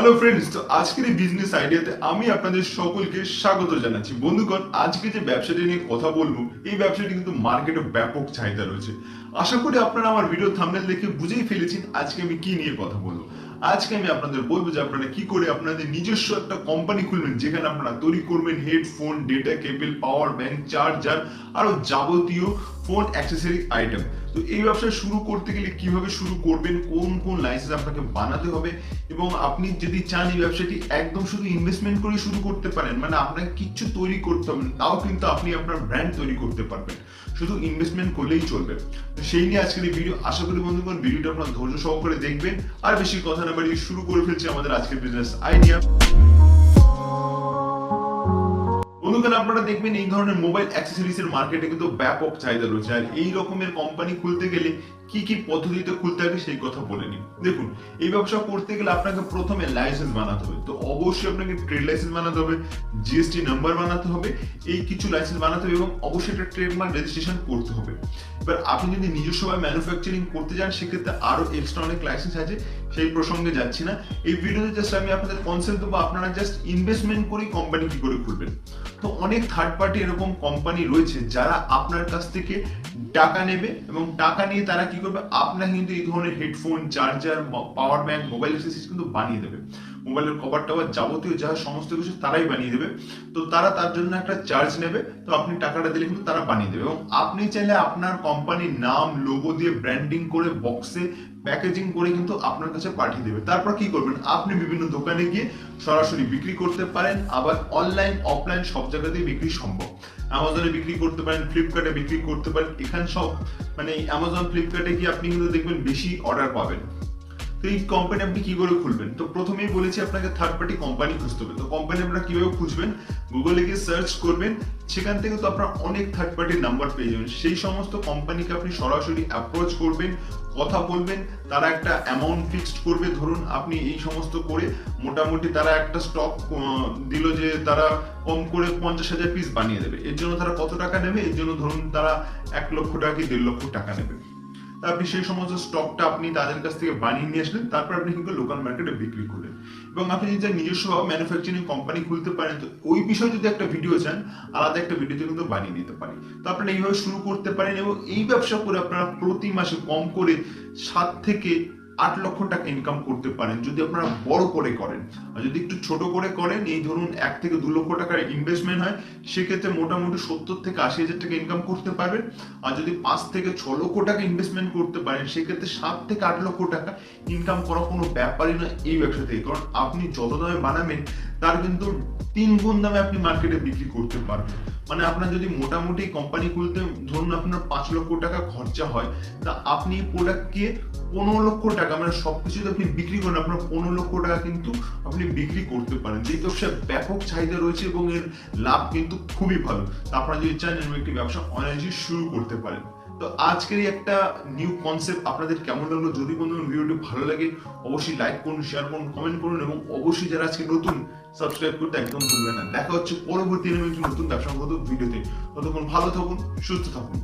Hello friends, তো আজকের এই বিজনেস আইডিয়াতে আমি আপনাদের সকলকে স্বাগত জানাচ্ছি। বন্ধুগণ, আজকে যে ব্যবসাটি নিয়ে কথা বলবো, এই ব্যবসাটি কিন্তু মার্কেটে ব্যাপক চাহিদা রয়েছে। আশা করি আপনারা আমার ভিডিও থাম্বনেল দেখে বুঝেই ফেলেছেন আজকে আমি কি নিয়ে কথা বলবো। আজকে আমি আপনাদের বলবো যে আপনারা কি করে আপনাদের নিজস্ব একটা কোম্পানি খুলবেন, যেখানে আপনারা তৈরি করবেন হেডফোন, ডেটা কেবল, পাওয়ার ব্যাংক, চার্জার আরো যাবতীয় ফোন অ্যাক্সেসরি আইটেম। তো এই ব্যবসা শুরু করতে গেলে কিভাবে শুরু করবেন, কোন কোন লাইসেন্স আপনাকে বানাতে হবে, এবং আপনি যদি চান এই ব্যবসাটি একদম শুধু ইনভেস্টমেন্ট করে শুরু করতে পারেন, মানে আপনাকে কিচ্ছু তৈরি করতে হবে না, তাও কিন্তু আপনি আপনার ব্র্যান্ড তৈরি করতে পারবেন, শুধু ইনভেস্টমেন্ট করলেই চলবে। তো সেই নিয়ে আজকের এই ভিডিও। আশা করি বন্ধুগণ ভিডিওটা আপনার ধৈর্য সহকারে দেখবেন। আর বেশি কথা না বাড়িয়ে শুরু করে ফেলছি আমাদের আজকের বিজনেস আইডিয়া। বন্ধুগণ, আপনারা দেখবেন এই ধরনের মোবাইল অ্যাক্সেসরিজ এর মার্কেটে কিন্তু ব্যাপক চাহিদা রয়েছে। আর এই রকমের কোম্পানি খুলতে গেলে কি কি পদ্ধতিতে খুলতে হবে সেই কথা বলে নিই। দেখুন, এই ব্যবসা করতে গেলে আপনাকে প্রথমে লাইসেন্স বানাতে হবে। তো অবশ্যই আপনাকে ট্রেড লাইসেন্স বানাতে হবে, জিএসটি নাম্বার বানাতে হবে, এই কিছু লাইসেন্স বানাতে হবে এবং অবশ্যই একটা ট্রেডমার্ক রেজিস্ট্রেশন করতে হবে। এবার আপনি যদি নিজস্বভাবে ম্যানুফ্যাকচারিং করতে যান, সেক্ষেত্রে আরো এক্সট্রা অনেক লাইসেন্স আছে, সেই প্রসঙ্গে যাচ্ছি না। এই ভিডিওতে জাস্ট আমি আপনাদের কনসেপ্ট দেবো, আপনারা জাস্ট ইনভেস্টমেন্ট করে কোম্পানি কি করে খুলবেন। তো অনেক থার্ড পার্টি এরকম কোম্পানি রয়েছে যারা আপনার কাছ থেকে টাকা নেবে এবং টাকা নিয়ে তারা কি করবে, আপনার কিন্তু এই ধরনের headphone, charger, power bank, mobile accessories কিন্তু বানিয়ে দেবে। মোবাইলের কভার টাভার যাবতীয় যা সমস্ত কিছু তারাই বানিয়ে দেবে। তো তারা তার জন্য একটা চার্জ নেবে, তো আপনি টাকাটা দিলে কিন্তু তারা বানিয়ে দেবে। এবং আপনি চাইলে আপনার কোম্পানির নাম, লোগো দিয়ে ব্র্যান্ডিং করে বক্সে প্যাকেজিং করে কিন্তু আপনার কাছে পাঠিয়ে দেবে। তারপর কি করবেন, আপনি বিভিন্ন দোকানে গিয়ে সরাসরি বিক্রি করতে পারেন। আবার অনলাইন অফলাইন সব জায়গাতেই বিক্রি সম্ভব। অ্যামাজনে বিক্রি করতে পারেন, ফ্লিপকার্টে বিক্রি করতে পারেন। এখানে সব মানে অ্যামাজন, ফ্লিপকার্টে গিয়ে আপনি কিন্তু দেখবেন বেশি অর্ডার পাবেন। তো এই কোম্পানি আপনি কি করে খুলবেন, তো প্রথমেই বলেছি আপনাকে থার্ড পার্টি কোম্পানি খুঁজতে হবে। তো কোম্পানি আপনারা কিভাবে খুঁজবেন, গুগলে গিয়ে সার্চ করবেন, সেখান থেকে তো আপনারা অনেক থার্ড পার্টির নাম্বার পেয়ে যাবেন। সেই সমস্ত কোম্পানিকে আপনি সরাসরি অ্যাপ্রোচ করবেন, কথা বলবেন, তারা একটা অ্যামাউন্ট ফিক্সড করবে। ধরুন আপনি এই সমস্ত করে মোটামুটি তারা একটা স্টক দিল যে তারা কম করে 50,000 পিস বানিয়ে দেবে। এর জন্য তারা কত টাকা নেবে, এর জন্য ধরুন তারা 1 লক্ষ টাকা কি 1.5 লক্ষ টাকা নেবে। আপনি সেই সমস্ত স্টকটা আপনি তাদের কাছ থেকে বানিয়ে নিয়ে আসলেন, তারপর আপনি কিন্তু লোকাল মার্কেটে বিক্রি করলেন। এবং আপনি যদি নিজস্ব ম্যানুফ্যাকচারিং কোম্পানি খুলতে পারেন, তো ওই বিষয়ে যদি একটা ভিডিও চান, আলাদা একটা ভিডিওতে কিন্তু বানিয়ে দিতে পারি। তো আপনারা এইভাবে শুরু করতে পারেন এবং এই ব্যবসা করে আপনারা প্রতি মাসে কম করে 7 থেকে 8 লক্ষ টাকা ইনকাম করতে পারেন যদি আপনারা বড় করে করেন। আর যদি একটু ছোট করে করেন, এই ধরুন 1 থেকে 2 লক্ষ টাকার ইনভেস্টমেন্ট হয়, সেক্ষেত্রে মোটামুটি 70 থেকে 80,000 টাকা ইনকাম করতে পারবেন। আর যদি 5 থেকে 6 লক্ষ টাকা ইনভেস্টমেন্ট করতে পারেন, সেক্ষেত্রে 7 থেকে 8 লক্ষ টাকা ইনকাম করা কোনো ব্যাপারই না এই ব্যবসা থেকে। কারণ আপনি যত দামে বানাবেন, তার কিন্তু 3 গুণ দামে আপনি মার্কেটে বিক্রি করতে পারবেন। মানে আপনার যদি মোটামুটি কোম্পানি খুলতে ধরুন আপনার 5 লক্ষ টাকা খরচা হয়, তা আপনি প্রোডাক্টকে 15 লক্ষ টাকা, মানে সবকিছু যদি আপনি বিক্রি করেন, আপনার 15 লক্ষ টাকা কিন্তু আপনি বিক্রি করতে পারেন। এই ব্যবসায় ব্যাপক চাহিদা রয়েছে এবং এর লাভ কিন্তু খুবই ভালো। আপনারা যদি চান এরকম একটি ব্যবসা অনায়াসে শুরু করতে পারেন। তো আজকের একটা নিউ কনসেপ্ট আপনাদের কেমন লাগলো, যদি বন্ধুগণ ভিডিওটি ভালো লাগে অবশ্যই লাইক করুন, শেয়ার করুন, কমেন্ট করুন এবং অবশ্যই যারা আজকে নতুন সাবস্ক্রাইব করতে একদম ভুলবেন না। দেখা হচ্ছে পরবর্তী একটি নতুন ব্যবসাগত ভিডিওতে। ততক্ষণ ভালো থাকুন, সুস্থ থাকুন।